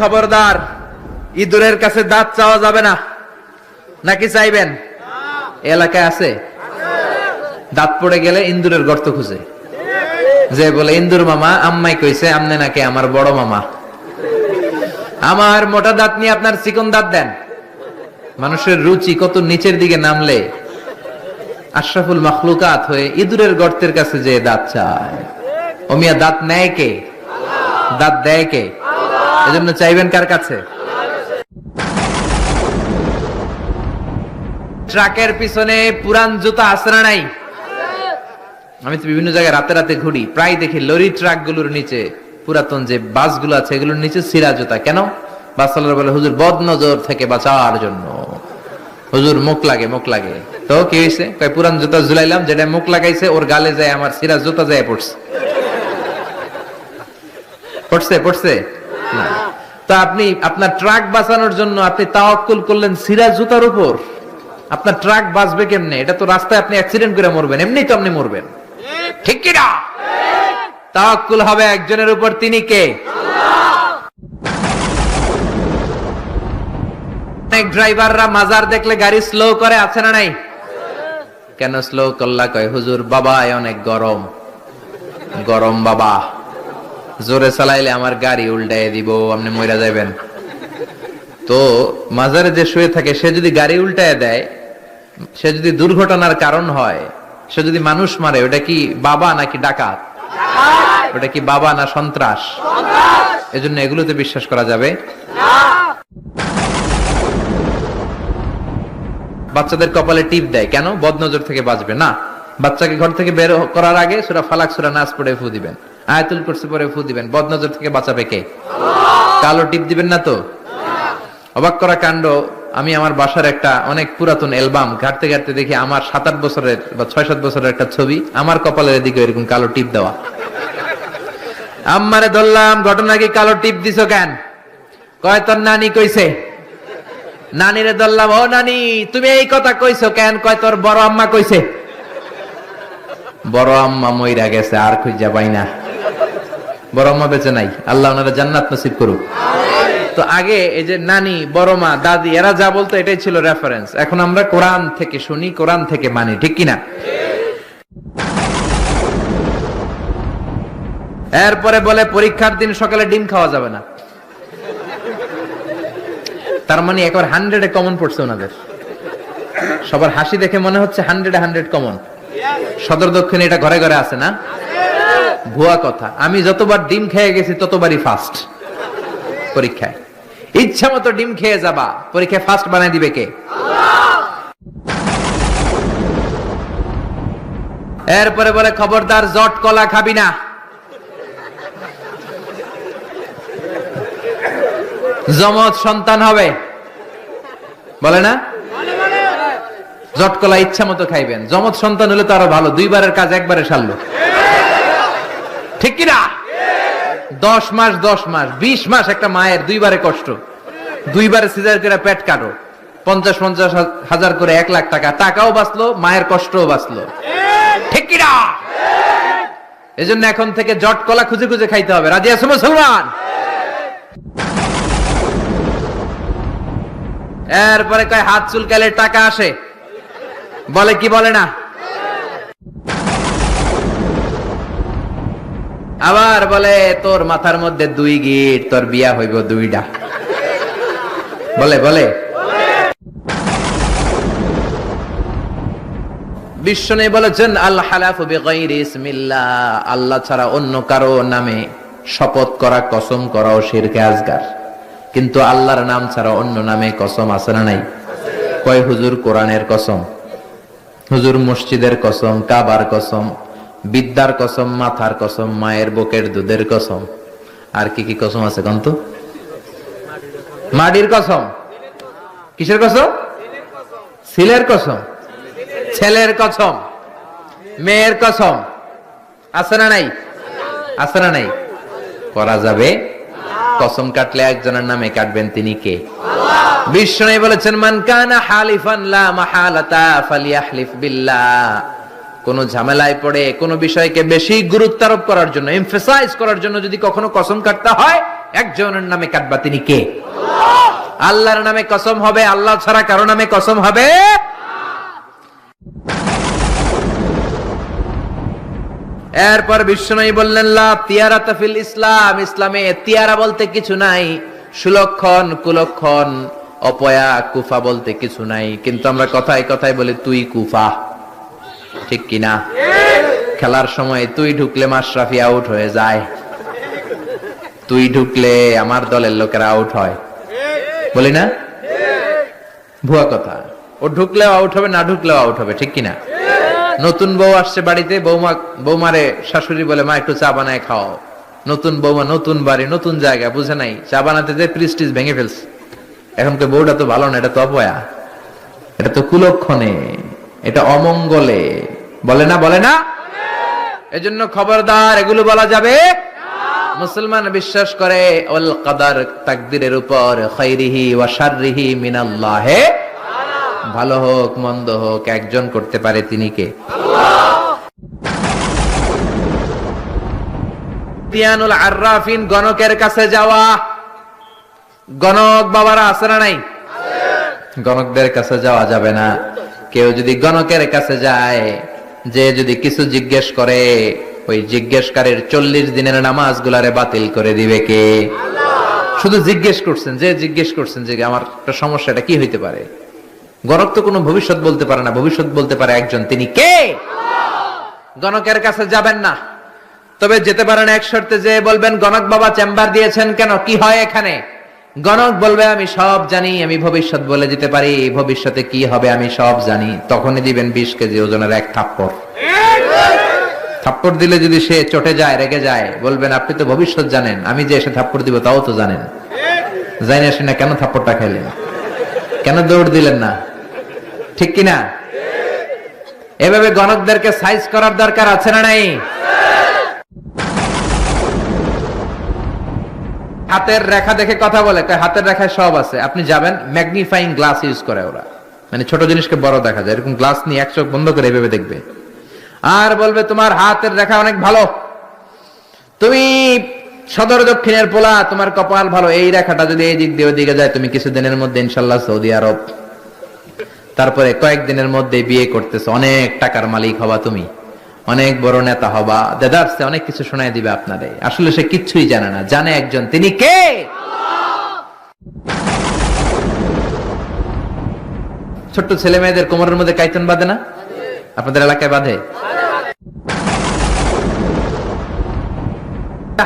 খবরদার, ইঁদুরের কাছে দাঁত চাওয়া যাবে না। নাকি চাইবেন? এলাকায় আছে দাঁত পড়ে গেলে ইন্দুরের গর্ত খুঁজে, যে বলে ইন্দুর মামা আম্মাই কইছে আমনে নাকি আমার বড় মামা, আমার মোটা দাঁত নিয়ে আপনার চিকন দাঁত দেন। মানুষের রুচি কত নিচের দিকে নামলে আশরাফুল মাখলুকাত হয়ে ইঁদুরের গর্তের কাছে যে দাঁত চায়। ও মিয়া, দাঁত নেয় কে? দাঁত দেয় কে? এজন্য চাইবেন কার কাছে? ট্রাকের পিছনে পুরান জুতা আছে না নাই? আমি তো বিভিন্ন জায়গায় রাতে রাতে ঘুরি, প্রায় দেখি লরি ট্রাক গুলোর নিচে পুরাতন যে বাসগুলো আছে এগুলোর নিচে ছিঁড়া জুতা। কেন? বাসওয়ালারা বলে হুজুর বদ নজর থেকে বাঁচার জন্য, হুজুর মুখ লাগে মুখ লাগে। তো কি হয়েছে? কয় পুরান জুতা ঝুলাইলাম, যেটা মুখ লাগাইছে ওর গালে যায় আমার ছিঁড়া জুতা যায় পড়ছে। পড়ছে পড়ছে না। তো আপনি আপনার ট্রাক বাঁচানোর জন্য আপনি তাওয়াক্কুল করলেন ছিঁড়া জুতার উপর। আপনার ট্রাক বাঁচবে কেমনে? এটা তো রাস্তায় আপনি অ্যাক্সিডেন্ট করে মরবেন, এমনি তো আপনি মরবেন। ঠিক কি না? তাওয়াক্কুল হবে একজনের উপর, তিনি কে? অনেক ড্রাইভাররা মাজার দেখলে গাড়ি স্লো করে, আছে না নাই? কেন স্লো করলা? কয় হুজুর বাবা অনেক গরম, গরম বাবা, জোরে চালাইলে আমার গাড়ি উল্টায় দিব, আপনি মইরা যাবেন। তো মাজারে যে শুয়ে থাকে সে যদি গাড়ি উল্টায় দেয়, সে যদি দুর্ঘটনার কারণ হয়, সে যদি মানুষ মারে, ওটা কি বাবা নাকি ডাকাত? ওটা কি বাবা না সন্ত্রাস? এজন্য এগুলোতে বিশ্বাস করা যাবে না। বাচ্চাদের কপালে টিপ দেয় কেন? বদনজর থেকে বাঁচবে না। বাচ্চাকে ঘর থেকে বের করার আগে সূরা ফালাক সূরা নাস পড়ে ফু দিবেন, আয়াতুল কুরসি পড়ে ফু দিবেন। বদনজর থেকে বাঁচাবে কে? কালো টিপ দিবেন না তো। অবাক করা কাণ্ড, আমি আমার বাসার একটা অনেক পুরাতন অ্যালবাম ঘাটতে ঘাটতে দেখি আমার 7-8 বছরের বা 6-7 বছরের একটা ছবি, আমার কপালের দিকে এরকম কালো টিপ দেওয়া। আম্মারে ধরলাম, ঘটনা কি কালো টিপ দিছো কেন? কয় তোর নানি কইছে। নানিরে ধরলাম, ও নানি তুমি এই কথা কইছো কেন? কয় তোর বড় আম্মা কইছে। বড় আম্মা মইরা গেছে, আর খুঁজা পাই না। বড় আম্মা বেঁচে নাই, আল্লাহ ওনারা জান্নাত নসিব করুক। তো আগে এই যে নানি, বড় মা, দাদি এরা যা বলতো এটাই ছিল রেফারেন্স। এখন আমরা কোরআন থেকে শুনি, কোরআন থেকে মানি, ঠিক কিনা? এরপরে বলে পরীক্ষার দিন সকালে ডিম খাওয়া যাবে না। তার মানে একবার 100-এ কমন পড়ছে ওনাদের। সবার হাসি দেখে মনে হচ্ছে 100-এ 100 কমন। সদর দক্ষিণে এটা ঘরে ঘরে আছে না? ভুয়া কথা। আমি যতবার ডিম খেয়ে গেছি ততবারই ফার্স্ট পরীক্ষায়। ইচ্ছা মতো ডিম খেয়ে যাবা, পরীক্ষায় ফার্স্ট বানাই দিবে কে? এরপরে বলে খবরদার জট কলা খাবি না। জমজ সন্তান হবে, বলে না? জট কলা ইচ্ছা মতো খাইবেন। জমজ সন্তান হলে তো আরো ভালো, 2বারের কাজ একবারে সারলো, ঠিক কিনা? 10 মাস 20 মাস একটা মায়ের 2বারে কষ্ট, 2বারে সিজার করে পেট কাটো, 50-50 হাজার করে 1 লাখ টাকা, টাকাও বাঁচলো, মায়ের কষ্টও বাঁচলো, ঠিক কিনা? এজন্য এখন থেকে জট কলা খুঁজে খুঁজে খাইতে হবে। রাজি আছো মুসলমান? এরপরে কয় হাত চুলকালে টাকা আসে, বলে কি বলে না? আবার বলে তোর মাথার মধ্যে 2 গিট, তোর বিয়া হইব 2টা, বলে বলে। বিশ্বনবী বলেছেন আল হালাফু বিগাইরি ইসমিল্লাহ, আল্লাহ ছাড়া অন্য কারো নামে শপথ করা, কসম করাও শিরকে আসগার। কিন্তু আল্লাহর নাম ছাড়া অন্য নামে কসম আছে না নাই? কয় হুজুর কোরআনের কসম, হুজুর মসজিদের কসম, কাবার কসম, বিদ্যার কসম, মাথার কসম, মায়ের বুকের দুধের কসম, আর কি কি কসম আছে কোন তো? মাটির কসম। কিসের কসম? ছেলের কসম, ছেলের কসম, মেয়ের কসম, আছে না নাই? আছে না নাই? করা যাবে? কসম কাটলে একজনের নামে কাটবেন, তিনি কে? বিশ্বনবী বলেছেন মান কানা হালিফান লা মাহালাতা ফালিয়াহলিফ বিল্লাহ। কোন ঝামেলায় পড়ে কোন বিষয়কে বেশি গুরুত্ব আরোপ করার জন্য, এমফাসাইজ করার জন্য যদি কখনো কসম কাটতে হয়, একজনের নামে কাটবা, তিনি কে? আল্লাহর নামে কসম হবে, আল্লাহ ছাড়া কারো নামে কসম হবে। এরপর বিশ্বনবী বললেন, লা তিয়ারাতা ফিল ইসলাম, ইসলামে তিয়ারা বলতে কিছু নাই, সুলক্ষণ কুলক্ষণ অপয়া কুফা বলতে কিছু নাই। কিন্তু আমরা কথায় কথায় বলি তুই কুফা, ঠিক কিনা? খেলার সময় তুই ঢুকলে মাশরাফি আউট হয়ে যায়, তুই ঢুকলে আমার দলের লোকেরা আউট হয়, বলি না? ভুয়া কথা। ও ঢুকলেও আউট হবে, না ঢুকলেও আউট হবে, ঠিক কিনা? নতুন বউ আসছে বাড়িতে, বৌমারে শাশুড়ি বলে, মা একটু চা বানায় খাও। নতুন বৌমা, নতুন বাড়ি, নতুন জায়গা, বুঝে নাই, চা বানাতে যে প্রিস্টিজ ভেঙে ফেলছে। এখন কে বউটা তো ভালো না, এটা তো অপয়া, এটা তো কুলক্ষণে, এটা অমঙ্গলে, বলে না? বলে না? এজন্য খবরদার, এগুলো বলা যাবে। মুসলমান বিশ্বাস করে ওয়াল কদর, তাকদীরের উপর, খাইরিহি ওয়া শাররিহি মিনাল্লাহ, ভালো হোক মন্দ হোক একজন করতে পারে, তিনি কে? তিয়ানুল আররাফিন, গণকের কাছে যাওয়া। গণক বাবারা আছে না নাই? গণকদের কাছে যাওয়া যাবে না। কেউ যদি গণকের কাছে যায়, যে যদি কিছু জিজ্ঞেস করে, ওই জিজ্ঞেসকারীর 40 দিনের নামাজ গুলারে বাতিল করে দিবে কে? শুধু জিজ্ঞেস করছেন, যে জিজ্ঞেস করছেন যে আমার একটা সমস্যাটা কি হইতে পারে। গণক তো কোনো ভবিষ্যৎ বলতে পারে না, ভবিষ্যৎ বলতে পারে একজন, তিনি কে? গণকের কাছে যাবেন না, তবে যেতে পারেন এক শর্তে, যে বলবেন গণক বাবা চেম্বার দিয়েছেন কেন, কি হয় এখানে? গণক বলবে, আমি সব জানি, আমি ভবিষ্যৎ বলে দিতে পারি, ভবিষ্যতে কি হবে আমি সব জানি। তখনই দিবেন 20 কেজি ওজনের এক থাপ্পড়। থাপ্পড় দিলে যদি সে চটে যায়, রেগে যায়, বলবেন আপনি তো ভবিষ্যৎ জানেন, আমি যে এসে থাপ্পড় দিব তাও তো জানেন, জানি না শুনে কেন থাপ্পড়টা খাইলেন, কেন দৌড় দিলেন না, ঠিক কিনা? এভাবে গণকদেরকে সাইজ করার দরকার আছে না নাই? হাতের রেখা দেখে কথা বলে, হাতের রেখায় সব আছে। আপনি যাবেন, ম্যাগনিফাইং গ্লাস ইউজ করে ওরা, মানে ছোট জিনিসকে বড় দেখা যায়, এরকম গ্লাস নিয়ে এক চোখ বন্ধ করে এভাবে দেখবে, আর বলবে তোমার হাতের রেখা অনেক ভালো, তুমি সদর দক্ষিণের পোলা, তোমার কপাল ভালো, এই রেখাটা যদি এই দিক দিয়ে ওই দিকে যায়, তুমি কিছুদিনের মধ্যে ইনশাল্লাহ সৌদি আরব, তারপরে কয়েকদিনের মধ্যে বিয়ে করতেছো, অনেক টাকার মালিক হবা, তুমি অনেক বড় নেতা হবা, দেদারসে অনেক কিছু শোনায় দিবে আপনারে। আসলে সে কিচ্ছুই জানে না, জানে একজন, তিনি কে? ছোট্ট ছেলে মেয়েদের কোমরের মধ্যে কাইতন বাঁধে না? আপনাদের এলাকায় বাঁধে?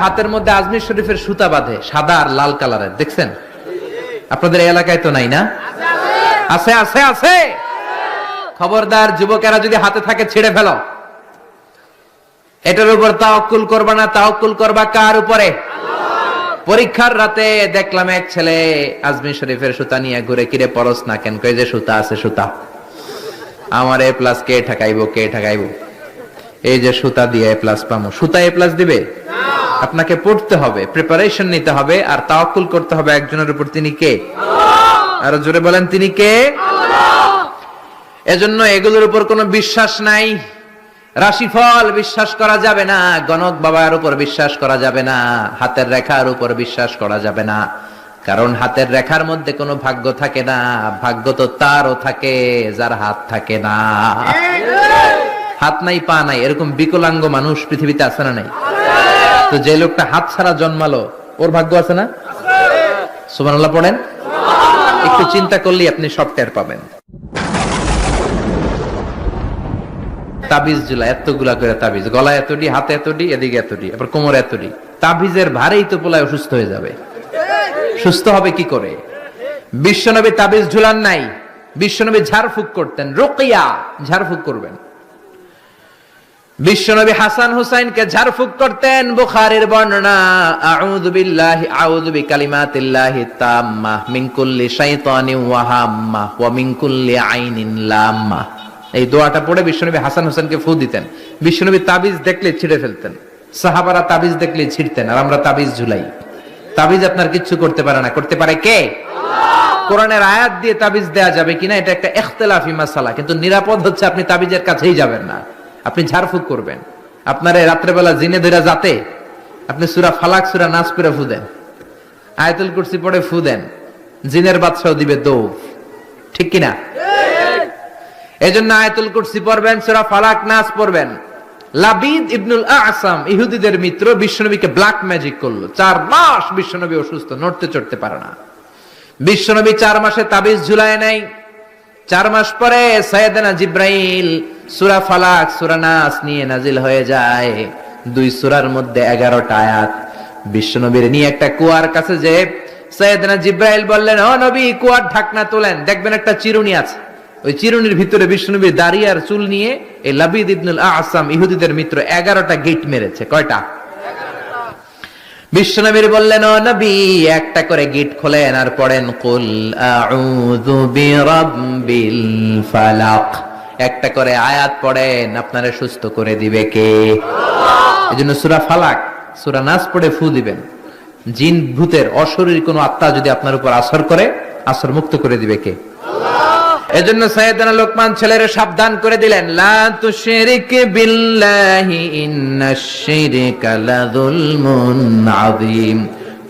হাতের মধ্যে আজমির শরীফের সুতা বাঁধে, সাদা আর লাল কালারের, দেখছেন? আপনাদের এলাকায় তো নাই না? আছে, আছে, আছে। খবরদার, যুবকেরা যদি হাতে থাকে ছিঁড়ে ফেলো। এটার উপর তাওয়াক্কুল করবা না, তাওয়াক্কুল করবা কার উপরে? পরীক্ষার রাতে দেখলাম এক ছেলে আজমির শরীফের সুতা নিয়ে ঘুরে, কিরে পরশ না কেন? কই যে সুতা আছে, সুতা আমার এ প্লাস কে ঠেকাইবো, কে ঠেকাইবো? এই যে সুতা দিয়ে এ প্লাস পামো, সুতা এ প্লাস দিবে? আপনাকে পড়তে হবে, প্রিপারেশন নিতে হবে, আর তাওয়াক্কুল করতে হবে একজনের উপর, তিনি কে? আরো জোরে বলেন, তিনি কে? এজন্য এগুলোর উপর কোনো বিশ্বাস নাই। রাশিফল বিশ্বাস করা যাবে না, গণক বাবার উপর বিশ্বাস করা যাবে না, হাতের রেখার উপর বিশ্বাস করা যাবে না, কারণ হাতের রেখার মধ্যে কোনো ভাগ্য থাকে না। ভাগ্য তো তারও থাকে যার হাত থাকে না। হাত নাই, পা নাই, এরকম বিকলাঙ্গ মানুষ পৃথিবীতে আছে না নাই? তো যে লোকটা হাত ছাড়া জন্মালো, ওর ভাগ্য আছে না? সুবহানাল্লাহ পড়েন। একটু চিন্তা করলেই আপনি সব টের পাবেন। তাবিজ ঝুলা, এতগুলা করে তাবিজ, গলায় এতটি, হাতে এতটি, এদিকে এতটি, আবার কোমরে এতটি। তাবিজের ভারেই তো পোলায় অসুস্থ হয়ে যাবে। সুস্থ হবে কি করে? বিশ্বনবী তাবিজ ঝুলান নাই, বিশ্বনবী ঝাড়ফুঁক করতেন। রুকিয়া, ঝাড়ফুঁক করবেন। বিশ্বনবী হাসান হুসাইনকে ঝাড়ফুঁক করতেন। বুখারীর বর্ণনা, আউযু বিল্লাহি আউযু বিকালিমাতিল্লাহি তাম্মাহ মিন কুল্লি শাইতানিন ওয়া হাম্মাহ ওয়া মিন কুল্লি আইনিন লাম্মাহ। এই দোয়াটা পড়ে বিশ্বনবী হাসান হোসেনকে ফু দিতেন। বিশ্বনবী তাবিজ দেখলে ছিঁড়ে ফেলতেন, সাহাবারা তাবিজ দেখলে ছিঁড়তেন, আর আমরা তাবিজ ঝুলাই। তাবিজ আপনার কিচ্ছু করতে পারে না, করতে পারে কে? কোরআনের আয়াত দিয়ে তাবিজ দেয়া যাবে কিনা এটা একটা ইখতিলাফি মাসালা, কিন্তু নিরাপদ হচ্ছে আপনি তাবিজের কাছেই যাবেন না, আপনি ঝাড়ফুঁক করবেন। আপনার রাত্রেবেলা জিনে ধরে যাতে আপনি সূরা ফালাক, সূরা নাস পড়ে ফু দেন, আয়াতুল কুরসি পড়ে ফু দেন, জিনের বাদশাও দিবে দৌড়। ঠিক কিনা? এজন্য আয়াতুল কুরসি পড়বেন, সূরা ফালাক নাস পড়বেন। লাবিদ ইবনুল আ'সাম ইহুদিদের মিত্র বিশ্বনবীকে ব্ল্যাক ম্যাজিক করলো। 4 মাস বিশ্বনবী অসুস্থ, নড়তে চড়তে পারে না। বিশ্বনবী 4 মাসে তাবিজ ঝুলায় নাই। 4 মাস পরে সাইয়েদনা জিব্রাইল সূরা ফালাক সূরা নাস নিয়ে নাজিল হয়ে যায়। 2 সূরার মধ্যে 11টা আয়াত। বিশ্বনবীর নিয়ে একটা কুয়ার কাছে যে সাইয়েদনা জিব্রাইল বললেন, ও নবী, কুয়ার ঢাকনা তোলেন, দেখবেন একটা চিরুনি আছে। ওই চিরুনির ভিতরে বিশ্বনবীর দাড়ি আর চুল নিয়ে এই লাবিদ ইবনুল আ'সাম ইহুদিদের মিত্র 11টা গিট মেরেছে। কয়টা? 11টা। বিশ্বনবীর বললেন, ও নবী, একটা করে গিট খোলেন আর পড়েন কুল আউযু বিরাব্বিল ফালাক। একটা করে আয়াত পড়েন, আপনারে সুস্থ করে দিবে কে? আল্লাহ। এজন্য সূরা ফালাক সূরা নাস পড়ে ফু দিবেন। জিন ভূতের অশরীরী কোনো আত্মা যদি আপনার উপর আসর করে, আসর মুক্ত করে দিবে কে? এজন্য সাইয়েদনা লোকমান ছেলেরে সাবধান করে দিলেন, লা তুশরিক বিল্লাহি ইন্নাশ শিরকা লাযুলমুন আযীম।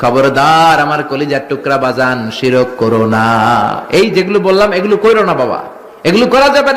খবরদার আমার কলিজার টুকরা বাজান, শিরক করো না। এই যেগুলো বললাম এগুলো কইরো না বাবা, এগুলো করা যাবে না।